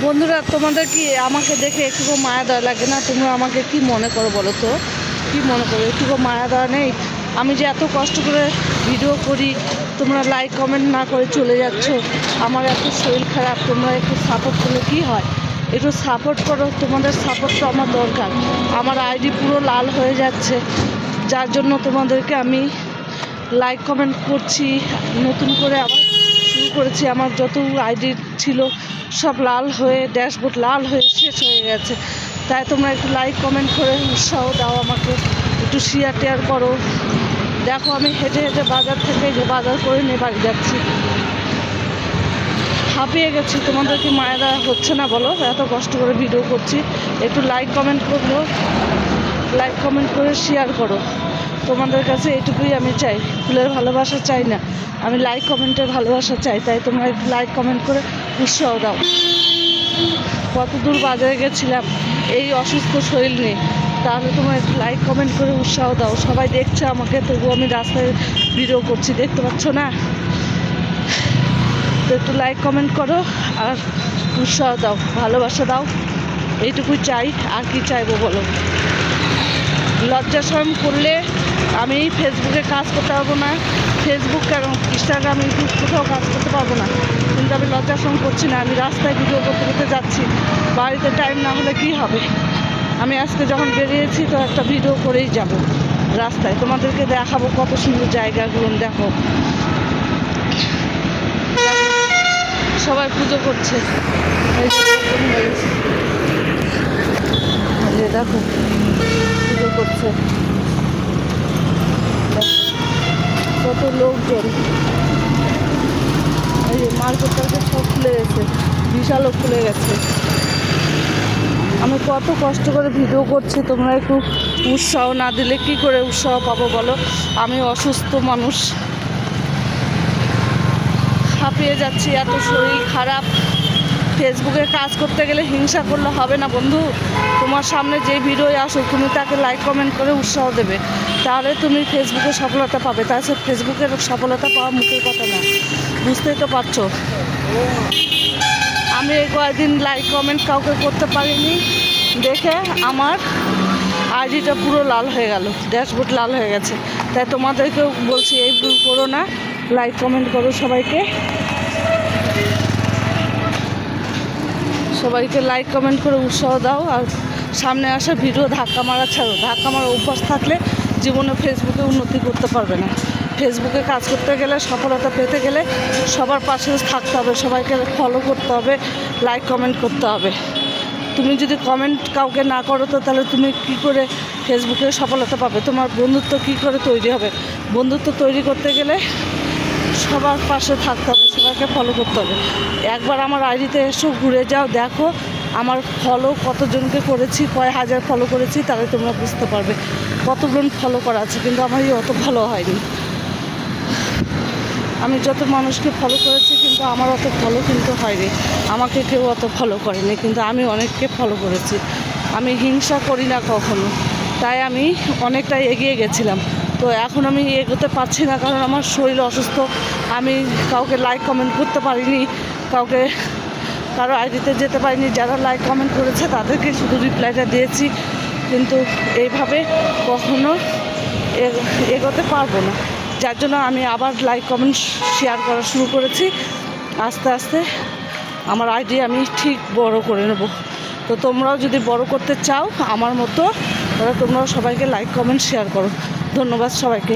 বন্ধুরা, তোমাদের কি আমাকে দেখে একটু মায়া দয়া লাগে না? তোমরা আমাকে কি মনে করো বলো তো? কি মনে করো? একটু মায়া দয়া নেই? আমি যে এত কষ্ট করে ভিডিও করি, তোমরা লাইক কমেন্ট না করে চলে যাচ্ছ। আমার এত শরীর খারাপ, তোমরা একটু সাপোর্ট করলে কি হয়? একটু সাপোর্ট করো, তোমাদের সাপোর্টটা আমার দরকার। আমার আইডি পুরো লাল হয়ে যাচ্ছে, যার জন্য তোমাদেরকে আমি লাইক কমেন্ট করছি। নতুন করে আবার শুরু করেছি। আমার যত আইডি ছিল সব লাল হয়ে, ড্যাশবোর্ড লাল হয়ে শেষ হয়ে গেছে। তাই তোমরা একটু লাইক কমেন্ট করে উৎসাহ দাও আমাকে, একটু শেয়ার টেয়ার করো। দেখো আমি হেঁটে হেঁটে বাজার থেকে যে বাজার করে নিয়ে বাড়ি যাচ্ছি, হাঁপিয়ে গেছি। তোমাদের কি মায়া দেওয়া হচ্ছে না বলো? এত কষ্ট করে ভিডিও করছি। একটু লাইক কমেন্ট করো, লাইক কমেন্ট করে শেয়ার করো। তোমাদের কাছে এইটুকুই আমি চাই, ফুলের ভালোবাসা চাই না, আমি লাইক কমেন্টের ভালোবাসা চাই। তাই তোমরা একটু লাইক কমেন্ট করে উৎসাহ দাও। কত দূর বাজারে গেছিলাম এই অসুস্থ শরীর নিয়ে, তাহলে তোমরা একটু লাইক কমেন্ট করে উৎসাহ দাও। সবাই দেখছে আমাকে, তবুও আমি রাস্তায় ভিডিও করছি, দেখতে পাচ্ছ না? তো একটু লাইক কমেন্ট করো আর উৎসাহ দাও, ভালোবাসা দাও। এইটুকুই চাই, আর কি চাইবো বলো? লজ্জা শরম করলে আমি ফেসবুকে কাজ করতে পারবো না, ফেসবুক কেন, ইনস্টাগ্রাম, ইউটিউব কোথাও কাজ করতে পারবো না। কিন্তু আমি লজ্জা শরম করছি না, আমি রাস্তায় ভিডিও করতে করতে যাচ্ছি। বাড়িতে টাইম না হলে কি হবে? আমি আজকে যখন বেরিয়েছি তো একটা ভিডিও করেই যাব রাস্তায়, তোমাদেরকে দেখাবো কত সুন্দর জায়গাগুলো। দেখো সবাই পুজো করছে, দেখো পুজো করছে, কত লোকজন। এই যে মার্কেটটাকে সব খুলে গেছে, বিশালও খুলে গেছে। আমি কত কষ্ট করে ভিডিও করছি, তোমরা একটু উৎসাহ না দিলে কি করে উৎসাহ পাবো বলো? আমি অসুস্থ মানুষ, হাঁপিয়ে যাচ্ছি, এত শরীর খারাপ। ফেসবুকে কাজ করতে গেলে হিংসা করলে হবে না বন্ধু। তোমার সামনে যে ভিডিও আসুক, তুমি তাকে লাইক কমেন্ট করে উৎসাহ দেবে, তাহলে তুমি ফেসবুকে সফলতা পাবে। তাছাড়া ফেসবুকের সফলতা পাওয়া মুখের কথা না, বুঝতেই তো পারছো। আমি এই কয়েকদিন লাইক কমেন্ট কাউকে করতে পারিনি দেখে আমার আইডিটা পুরো লাল হয়ে গেল, ড্যাশবোর্ড লাল হয়ে গেছে। তাই তোমাদেরকেও বলছি, এই ভুল করো না, লাইক কমেন্ট করো। সবাইকে লাইক কমেন্ট করে উৎসাহ দাও। আর সামনে আসা ভিডিও ধাক্কা মারা ছাড়ো। ধাক্কা মারা অভ্যাস থাকলে জীবনে ফেসবুকে উন্নতি করতে পারবে না। ফেসবুকে কাজ করতে গেলে, সফলতা পেতে গেলে সবার পাশে থাকতে হবে, সবাইকে ফলো করতে হবে, লাইক কমেন্ট করতে হবে। তুমি যদি কমেন্ট কাউকে না করো তো তাহলে তুমি কি করে ফেসবুকে সফলতা পাবে? তোমার বন্ধুত্ব কি করে তৈরি হবে? বন্ধুত্ব তৈরি করতে গেলে সবার পাশে থাকতে হবে, সবাইকে ফলো করতে হবে। একবার আমার আইডিতে এসো, ঘুরে যাও, দেখো আমার ফলো কতজনকে করেছি, কয় হাজার ফলো করেছি, তাহলে তোমরা বুঝতে পারবে কতজন ফলো করা আছে। কিন্তু আমার অত ফলো হয়নি। আমি যত মানুষকে ফলো করেছি, কিন্তু আমার অত ফলো কিন্তু হয়নি। আমাকে কেউ অত ফলো করেনি, কিন্তু আমি অনেককে ফলো করেছি। আমি হিংসা করি না কখনো, তাই আমি অনেকটাই এগিয়ে গেছিলাম। তো এখন আমি এগোতে পারছি না, কারণ আমার শরীর অসুস্থ। আমি কাউকে লাইক কমেন্ট করতে পারিনি, কারো আইডিতে যেতে পারিনি। যারা লাইক কমেন্ট করেছে তাদেরকে শুধু রিপ্লাইটা দিয়েছি, কিন্তু এইভাবে কখনো এগোতে পারবো না। যার জন্য আমি আবার লাইক কমেন্ট শেয়ার করা শুরু করেছি। আস্তে আস্তে আমার আইডি আমি ঠিক বড় করে নেব। তো তোমরাও যদি বড় করতে চাও আমার মতো, তাহলে তোমরাও সবাইকে লাইক কমেন্ট শেয়ার করো। ধন্যবাদ সবাইকে।